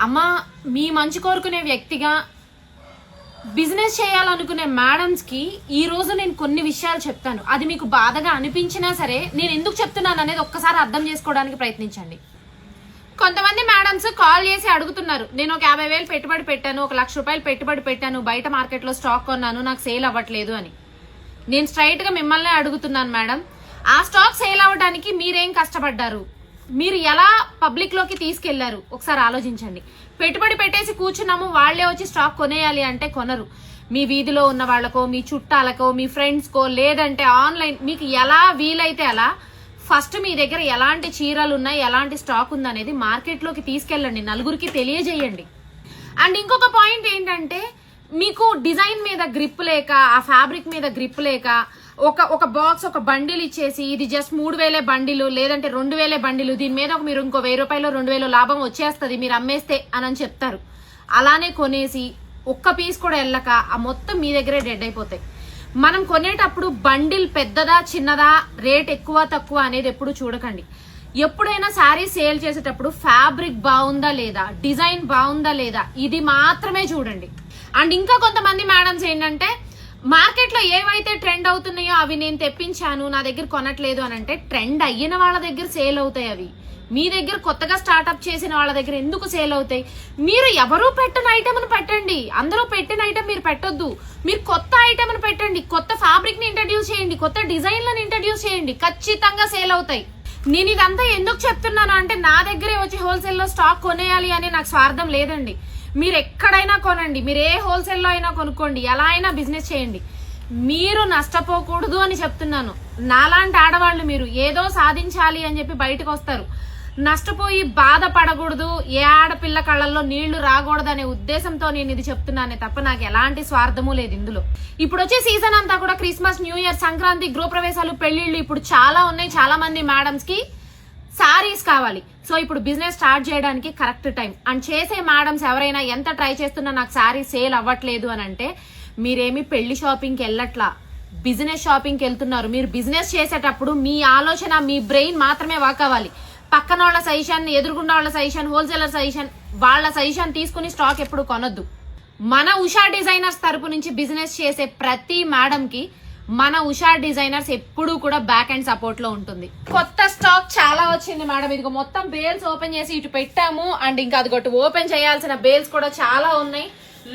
అమ్మ మీ మంచి కోరుకునే వ్యక్తిగా బిజినెస్ చేయాలనుకునే మేడమ్స్ కి ఈ రోజు నేను కొన్ని విషయాలు చెప్తాను. అది మీకు బాధగా అనిపించినా సరే నేను ఎందుకు చెప్తున్నాను అనేది ఒక్కసారి అర్థం చేసుకోవడానికి ప్రయత్నించండి. కొంతమంది మేడమ్స్ కాల్ చేసి అడుగుతున్నారు, నేను ఒక 50,000 పెట్టుబడి పెట్టాను, 1,00,000 రూపాయలు పెట్టుబడి పెట్టాను, బయట మార్కెట్ లో స్టాక్ కొన్నాను, నాకు సేల్ అవ్వట్లేదు అని. నేను స్ట్రైట్ గా మిమ్మల్ని అడుగుతున్నాను మేడం, ఆ స్టాక్ సేల్ అవ్వడానికి మీరేం కష్టపడ్డారు, మీరు ఎలా పబ్లిక్ లోకి తీసుకెళ్లారు ఒకసారి ఆలోచించండి. పెట్టుబడి పెట్టేసి కూర్చున్నాము, వాళ్లే వచ్చి స్టాక్ కొనేయాలి అంటే కొనరు. మీ వీధిలో ఉన్న వాళ్లకో, మీ చుట్టాలకో, మీ ఫ్రెండ్స్ కో, లేదంటే ఆన్లైన్ మీకు ఎలా వీలైతే అలా ఫస్ట్ మీ దగ్గర ఎలాంటి చీరలు ఉన్నాయి, ఎలాంటి స్టాక్ ఉందనేది మార్కెట్ లోకి తీసుకెళ్ళండి, నలుగురికి తెలియజేయండి. అండ్ ఇంకొక పాయింట్ ఏంటంటే, మీకు డిజైన్ మీద గ్రిప్ లేక, ఆ ఫ్యాబ్రిక్ మీద గ్రిప్ లేక ఒక బాక్స్, ఒక బండిల్ ఇచ్చేసి ఇది జస్ట్ 3,000 బండిలు లేదంటే 2,000 బండిలు, దీని మీద మీరు ఇంకో 1,000 రూపాయలు 2,000 లాభం వచ్చేస్తుంది మీరు అమ్మేస్తే అని చెప్తారు. అలానే కొనేసి ఒక్క పీస్ కూడా వెళ్ళక ఆ మొత్తం మీ దగ్గరే డెడ్ అయిపోతాయి. మనం కొనేటప్పుడు బండిల్ పెద్దదా చిన్నదా, రేట్ ఎక్కువ తక్కువ అనేది ఎప్పుడు చూడకండి. ఎప్పుడైనా శారీ సేల్ చేసేటప్పుడు ఫ్యాబ్రిక్ బాగుందా లేదా, డిజైన్ బాగుందా లేదా, ఇది మాత్రమే చూడండి. అండ్ ఇంకా కొంతమంది మేడమ్స్ ఏంటంటే, మార్కెట్ లో ఏవైతే ట్రెండ్ అవుతున్నాయో అవి నేను తెప్పించాను, నా దగ్గర కొనట్లేదు అని అంటే, ట్రెండ్ అయిన వాళ్ళ దగ్గర సేల్ అవుతాయి అవి. మీ దగ్గర కొత్తగా స్టార్ట్అప్ చేసిన వాళ్ళ దగ్గర ఎందుకు సేల్ అవుతాయి? మీరు ఎవరూ పెట్టిన ఐటమ్ ను పెట్టండి, అందరూ పెట్టిన ఐటమ్ మీరు పెట్టొద్దు. మీరు కొత్త ఐటమ్ ను పెట్టండి, కొత్త ఫ్యాబ్రిక్ ని ఇంట్రడ్యూస్ చేయండి, కొత్త డిజైన్లను ఇంట్రడ్యూస్ చేయండి, ఖచ్చితంగా సేల్ అవుతాయి. నేను ఇదంతా ఎందుకు చెప్తున్నాను అంటే, నా దగ్గరే వచ్చి హోల్సేల్ లో స్టాక్ కొనేయాలి అని నాకు స్వార్థం లేదండి. మీరు ఎక్కడైనా కొనండి, మీరు ఏ హోల్సేల్ లో అయినా కొనుక్కోండి, ఎలా అయినా బిజినెస్ చేయండి, మీరు నష్టపోకూడదు అని చెప్తున్నాను. నాలాంటి ఆడవాళ్ళు మీరు ఏదో సాధించాలి అని చెప్పి బయటకు వస్తారు, నష్టపోయి బాధపడకూడదు, ఏ ఆడపిల్ల కళ్ళల్లో నీళ్లు రాకూడదు అనే ఉద్దేశంతో నేను ఇది చెప్తున్నానే తప్ప నాకు ఎలాంటి స్వార్థము లేదు ఇందులో. ఇప్పుడు వచ్చే సీజన్ అంతా కూడా క్రిస్మస్, న్యూ ఇయర్, సంక్రాంతి, గృహప్రవేశాలు, పెళ్లిళ్లు ఇప్పుడు చాలా ఉన్నాయి. చాలా మంది మేడమ్స్ కి శారీస్ కావాలి. సో ఇప్పుడు బిజినెస్ స్టార్ట్ చేయడానికి కరెక్ట్ టైం. అండ్ చేసే మేడమ్స్ ఎవరైనా ఎంత ట్రై చేస్తున్నా నాకు శారీ సేల్ అవ్వట్లేదు అని అంటే, మీరేమి పెళ్లి షాపింగ్కి వెళ్ళట్లా, బిజినెస్ షాపింగ్కి వెళ్తున్నారు. మీరు బిజినెస్ చేసేటప్పుడు మీ ఆలోచన, మీ బ్రెయిన్ మాత్రమే వర్క్ అవ్వాలి. పక్కన వాళ్ళ సజెషన్, ఎదురుగుండా వాళ్ళ సజెషన్, హోల్సేలర్ సజెషన్, వాళ్ళ సజెషన్ తీసుకుని స్టాక్ ఎప్పుడు కొనొద్దు. మన ఉషా డిజైనర్స్ తరపు నుంచి బిజినెస్ చేసే ప్రతి మేడం కి మన ఉషా డిజైనర్స్ ఎప్పుడూ కూడా బ్యాక్ అండ్ సపోర్ట్ లో ఉంటుంది. కొత్త స్టాక్ చాలా వచ్చింది మేడం, ఇదిగో మొత్తం బేల్స్ ఓపెన్ చేసి ఇటు పెట్టాము. అండ్ ఇంకా అదిగొట్టు ఓపెన్ చేయాల్సిన బేల్స్ కూడా చాలా ఉన్నాయి,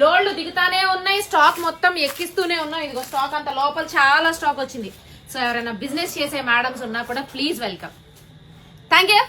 లోడ్లు దిగుతానే ఉన్నాయి, స్టాక్ మొత్తం ఎక్కిస్తూనే ఉన్నాం. ఇదిగో స్టాక్ అంత లోపల చాలా స్టాక్ వచ్చింది. సో ఎవరైనా బిజినెస్ చేసే మేడమ్స్ ఉన్నా కూడా ప్లీజ్ వెల్కమ్. Thank you.